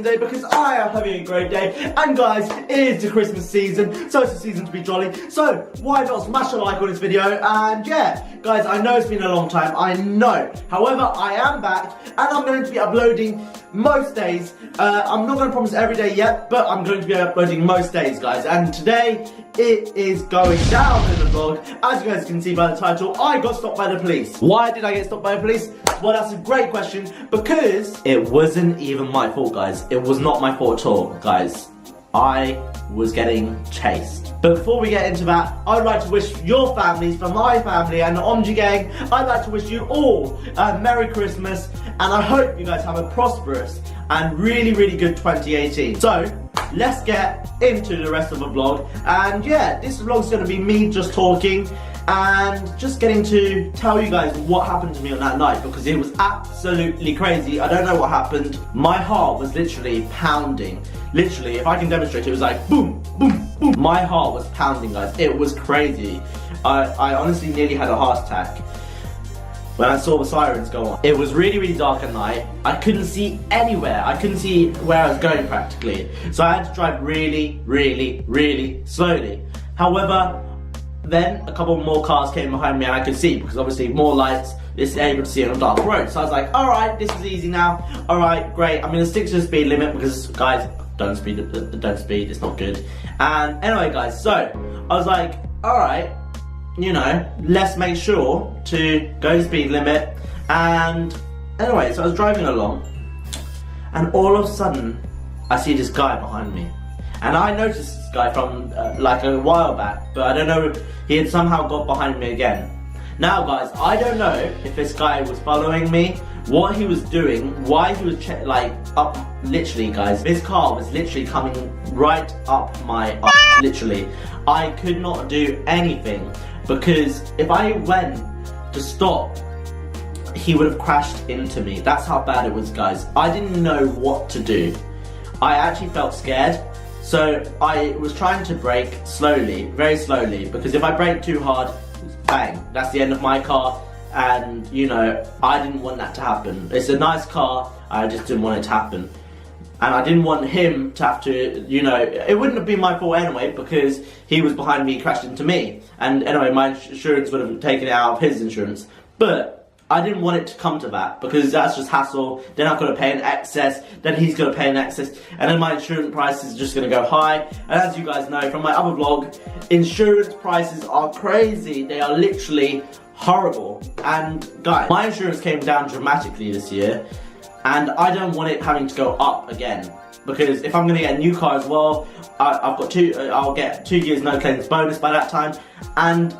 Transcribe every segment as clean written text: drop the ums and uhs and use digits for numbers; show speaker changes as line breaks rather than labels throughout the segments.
day because I am having a great day. And guys, it is the Christmas season, so it's the season to be jolly. So why not smash a like on this video? And yeah, guys, I know it's been a long time, I know. However, I am back and I'm going to be uploading most days. I'm not going to promise every day yet, but I'm going to be uploading most days, guys. And today, it is going down in the vlog. As you guys can see by the title, I got stopped by the police. Why did I get stopped by the police? Well, that's a great question, because it wasn't even my fault, guys. It was not my fault at all, guys. I was getting chased. But before we get into that, I'd like to wish your families, from my family and the aaamjuid gang, I'd like to wish you all a Merry Christmas, and I hope you guys have a prosperous and really, really good 2018. So, let's get into the rest of the vlog. And yeah, this vlog's gonna be me just talking and just getting to tell you guys what happened to me on that night, because it was absolutely crazy. I don't know what happened. My heart was literally pounding. Literally, if I can demonstrate, it was like boom, boom, boom. My heart was pounding, guys. It was crazy. I honestly nearly had a heart attack when I saw the sirens go on. It was really, really dark at night. I couldn't see anywhere. I couldn't see where I was going practically. So I had to drive really, really, really slowly. However, then a couple more cars came behind me and I could see, because obviously more lights, it's able to see on a dark road. So I was like, alright, this is easy now. Alright, great. I'm gonna stick to the speed limit because, guys, don't speed, it's not good. And anyway, guys, so I was like, alright, you know, let's make sure to go to speed limit. And anyway, so I was driving along and all of a sudden I see this guy behind me. And I noticed this guy from like a while back, but I don't know, he had somehow got behind me again. Now guys, I don't know if this guy was following me, what he was doing, why he was like up, literally guys, this car was literally coming right up my ass, literally. I could not do anything, because if I went to stop, he would have crashed into me. That's how bad it was, guys. I didn't know what to do. I actually felt scared. So I was trying to brake slowly, very slowly, because if I brake too hard, bang, that's the end of my car. And you know, I didn't want that to happen. It's a nice car, I just didn't want it to happen. And I didn't want him to have to, you know, it wouldn't have been my fault anyway, because he was behind me, crashed into me. And anyway, my insurance would have taken it out of his insurance. But I didn't want it to come to that, because that's just hassle. Then I've got to pay an excess, then he's got to pay an excess, and then my insurance price is just going to go high. And as you guys know from my other vlog, insurance prices are crazy. They are literally horrible. And guys, my insurance came down dramatically this year, and I don't want it having to go up again, because if I'm going to get a new car as well, I've got I'll get 2 years no claims bonus by that time. And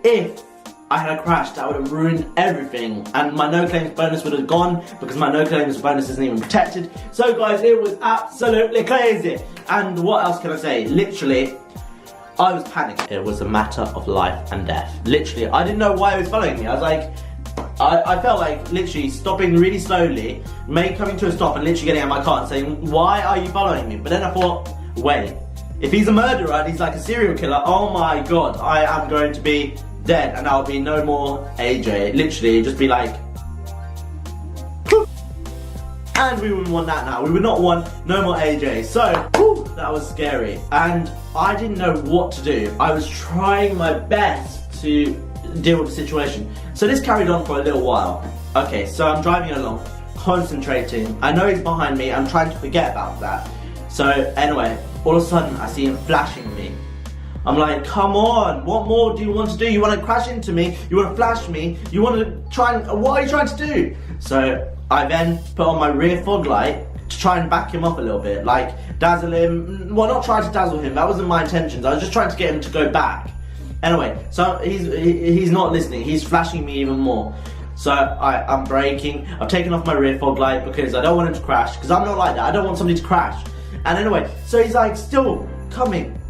if I had a crash, that would have ruined everything, and my no claims bonus would have gone, because my no claims bonus isn't even protected. So guys, it was absolutely crazy. And what else can I say? Literally, I was panicking. It was a matter of life and death. Literally, I didn't know why he was following me. I was like, I felt like literally stopping really slowly, coming to a stop and literally getting out of my car and saying, why are you following me? But then I thought, wait, if he's a murderer and he's like a serial killer, oh my god, I am going to be dead, and I'll be no more AJ. Literally, just be like, poof. And we wouldn't want that now. We would not want no more AJ. So, whew, that was scary. And I didn't know what to do. I was trying my best to deal with the situation. So this carried on for a little while. Okay, so I'm driving along, concentrating. I know he's behind me. I'm trying to forget about that. So anyway, all of a sudden, I see him flashing me. I'm like, come on, what more do you want to do? You want to crash into me, you want to flash me, you want to try and, what are you trying to do? So I then put on my rear fog light to try and back him up a little bit, like dazzle him. Well, not try to dazzle him, that wasn't my intentions. I was just trying to get him to go back. Anyway, so he's not listening, he's flashing me even more. So I'm braking, I've taken off my rear fog light because I don't want him to crash, because I'm not like that, I don't want somebody to crash. And anyway, so he's like still coming.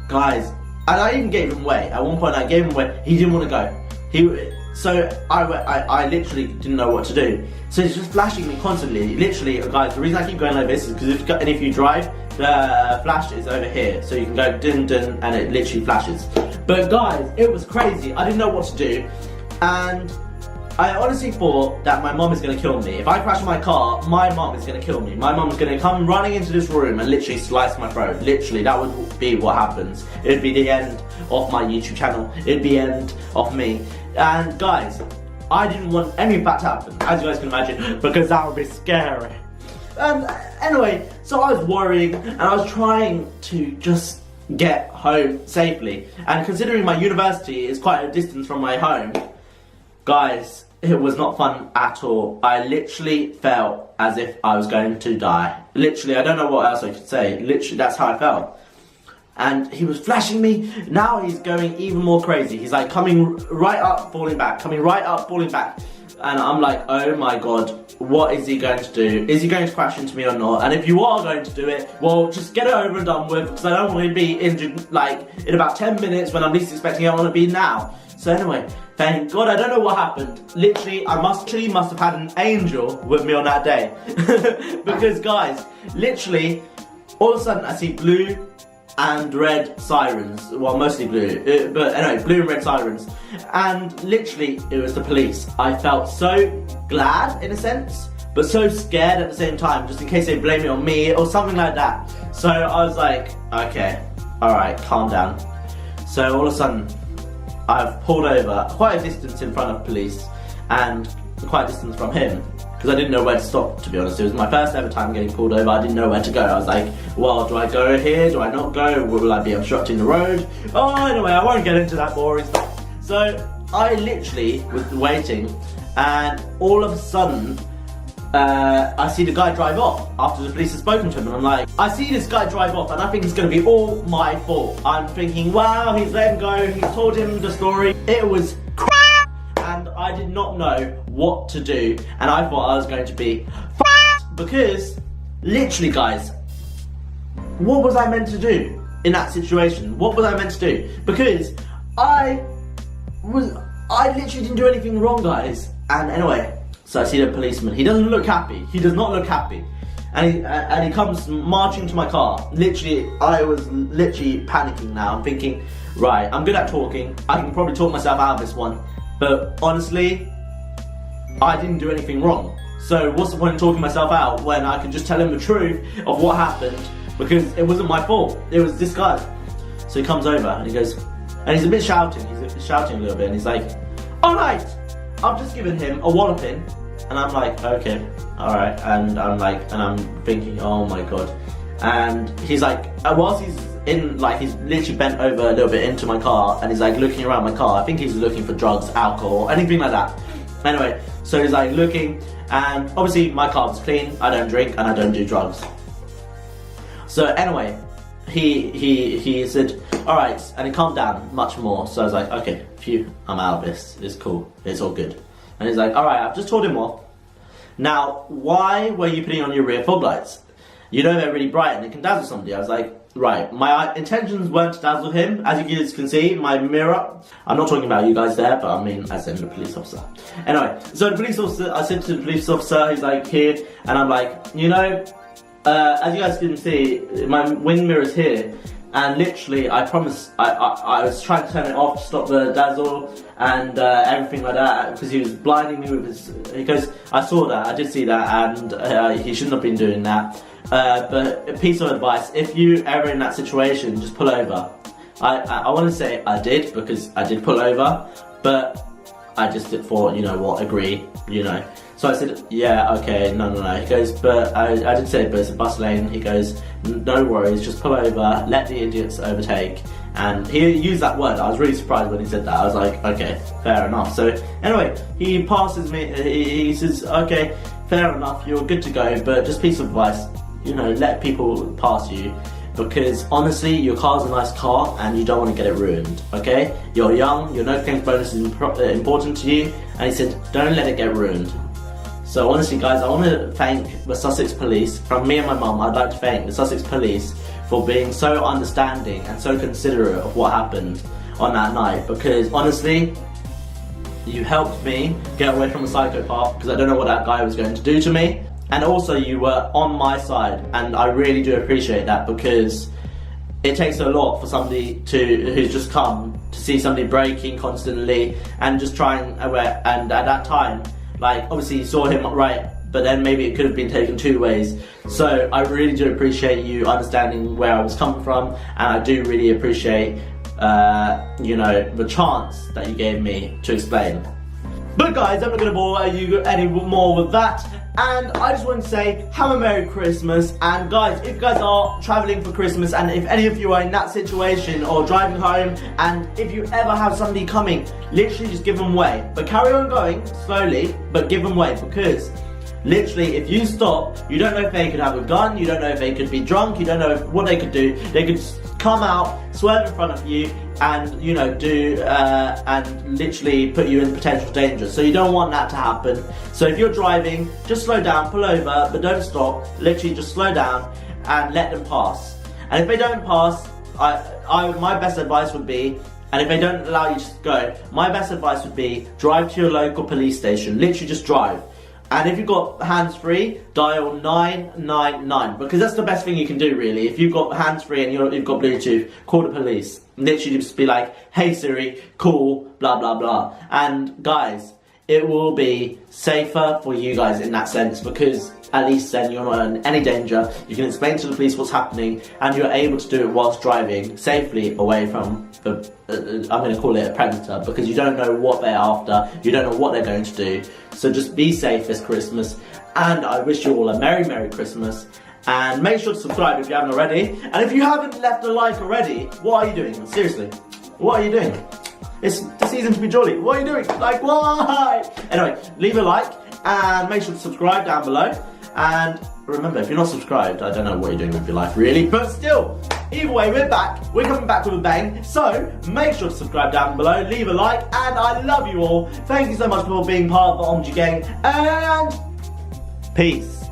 Guys, and I even gave him way. At one point I gave him way, he didn't want to go. So I literally didn't know what to do. So he's just flashing me constantly. Literally, guys, the reason I keep going like this is because if you drive, the flash is over here. So you can go dun dun and it literally flashes. But guys, it was crazy. I didn't know what to do. And I honestly thought that my mom is going to kill me. If I crash my car, my mom is going to kill me. My mom is going to come running into this room and literally slice my throat. Literally, that would be what happens. It would be the end of my YouTube channel. It would be the end of me. And guys, I didn't want any of that to happen, as you guys can imagine, because that would be scary. And anyway, so I was worrying and I was trying to just get home safely. And considering my university is quite a distance from my home, guys, it was not fun at all. I literally felt as if I was going to die. Literally, I don't know what else I could say. Literally, that's how I felt. And he was flashing me. Now he's going even more crazy. He's like coming right up, falling back, coming right up, falling back. And I'm like, oh my god, what is he going to do? Is he going to crash into me or not? And if you are going to do it, well, just get it over and done with, because I don't want to be injured like in about 10 minutes when I'm least expecting it. I want to be now. So anyway, thank God, I don't know what happened. Literally, I must have had an angel with me on that day. Because guys, literally, all of a sudden I see blue and red sirens. Well, mostly blue, but anyway, blue and red sirens. And literally, it was the police. I felt so glad in a sense, but so scared at the same time, just in case they blame it on me or something like that. So I was like, okay, alright, calm down. So all of a sudden, I've pulled over quite a distance in front of police and quite a distance from him, because I didn't know where to stop, to be honest. It was my first ever time getting pulled over. I didn't know where to go. I was like, well, do I go here? Do I not go? Will I be obstructing the road? Oh, anyway, I won't get into that boring stuff. So I literally was waiting, and all of a sudden, I see the guy drive off after the police have spoken to him, and I'm like, I see this guy drive off and I think it's going to be all my fault. I'm thinking, wow, he's let him go, he told him the story. It was crap, and I did not know what to do, and I thought I was going to be because, literally guys, what was I meant to do in that situation? What was I meant to do? Because I literally didn't do anything wrong, guys. And anyway, so I see the policeman. He doesn't look happy. He does not look happy. And he comes marching to my car. Literally, I was literally panicking now. I'm thinking, right, I'm good at talking. I can probably talk myself out of this one. But honestly, I didn't do anything wrong. So what's the point of talking myself out when I can just tell him the truth of what happened? Because it wasn't my fault. It was this guy. So he comes over and he goes, and he's a bit shouting. He's shouting a little bit, and he's like, all right, I've just given him a walloping. And I'm like, okay, alright. And I'm thinking, oh my god. And he's like, whilst he's in, like, he's literally bent over a little bit into my car, and he's like looking around my car. I think he's looking for drugs, alcohol, anything like that. Anyway, so he's like looking, and obviously my car was clean. I don't drink and I don't do drugs. So anyway, he said, alright, and he calmed down much more. So I was like, okay, phew, I'm out of this. It's cool. It's all good. And he's like, alright, I've just told him off. Now, why were you putting on your rear fog lights? You know they're really bright and they can dazzle somebody. I was like, right, my intentions weren't to dazzle him. As you guys can see, my mirror, I'm not talking about you guys there, but I mean as in the police officer. Anyway, so the police officer, I said to the police officer, he's like, here, and I'm like, you know, as you guys can see, my wind mirror's here. And literally, I promise, I was trying to turn it off to stop the dazzle and everything like that, because he was blinding me with his, he goes, I saw that, I did see that, and he shouldn't have been doing that. But a piece of advice, if you ever in that situation, just pull over. I want to say I did, because I did pull over, but I just thought, you know what, agree, you know. So I said, yeah, okay, no. He goes, but I did say, but it's a bus lane. He goes, no worries, just pull over, let the idiots overtake. And he used that word. I was really surprised when he said that. I was like, okay, fair enough. So anyway, he passes me, he says, okay, fair enough, you're good to go, but just piece of advice, you know, let people pass you. Because honestly, your car's a nice car and you don't want to get it ruined, okay? You're young, your no claims bonus is important to you. And he said, don't let it get ruined. So honestly guys, I want to thank the Sussex Police. From me and my mum, I'd like to thank the Sussex Police for being so understanding and so considerate of what happened on that night. Because honestly, you helped me get away from a psychopath, because I don't know what that guy was going to do to me. And also you were on my side, and I really do appreciate that, because it takes a lot for somebody who's just come to see somebody braking constantly and just trying, and at that time, like, obviously you saw him right, but then maybe it could have been taken two ways. So I really do appreciate you understanding where I was coming from, and I do really appreciate, you know, the chance that you gave me to explain. But guys, I'm not going to bore you any more with that, and I just want to say, have a Merry Christmas. And guys, if you guys are travelling for Christmas, and if any of you are in that situation or driving home, and if you ever have somebody coming, literally just give them way. But carry on going, slowly, but give them way, because literally, if you stop, you don't know if they could have a gun, you don't know if they could be drunk, you don't know what they could do. They could come out, swerve in front of you, and, you know, and literally put you in potential danger. So you don't want that to happen. So if you're driving, just slow down, pull over, but don't stop. Literally just slow down and let them pass. And if they don't pass, my best advice would be, and if they don't allow you to go, my best advice would be drive to your local police station. Literally just drive. And if you've got hands-free, dial 999, because that's the best thing you can do, really. If you've got hands-free and you've got Bluetooth, call the police. Literally just be like, hey Siri, call, blah, blah, blah. And guys, it will be safer for you guys in that sense, because at least then you're not in any danger. You can explain to the police what's happening, and you're able to do it whilst driving safely away from the, I'm going to call it a predator, because you don't know what they're after, you don't know what they're going to do. So just be safe this Christmas, and I wish you all a Merry, Merry Christmas. And make sure to subscribe if you haven't already. And if you haven't left a like already, what are you doing? Seriously, what are you doing? It's the season to be jolly. What are you doing? Like, why? Anyway, leave a like and make sure to subscribe down below. And remember, if you're not subscribed, I don't know what you're doing with your life really, but still, either way, we're back. We're coming back with a bang. So make sure to subscribe down below, leave a like, and I love you all. Thank you so much for being part of the aaamjuid gang, and peace.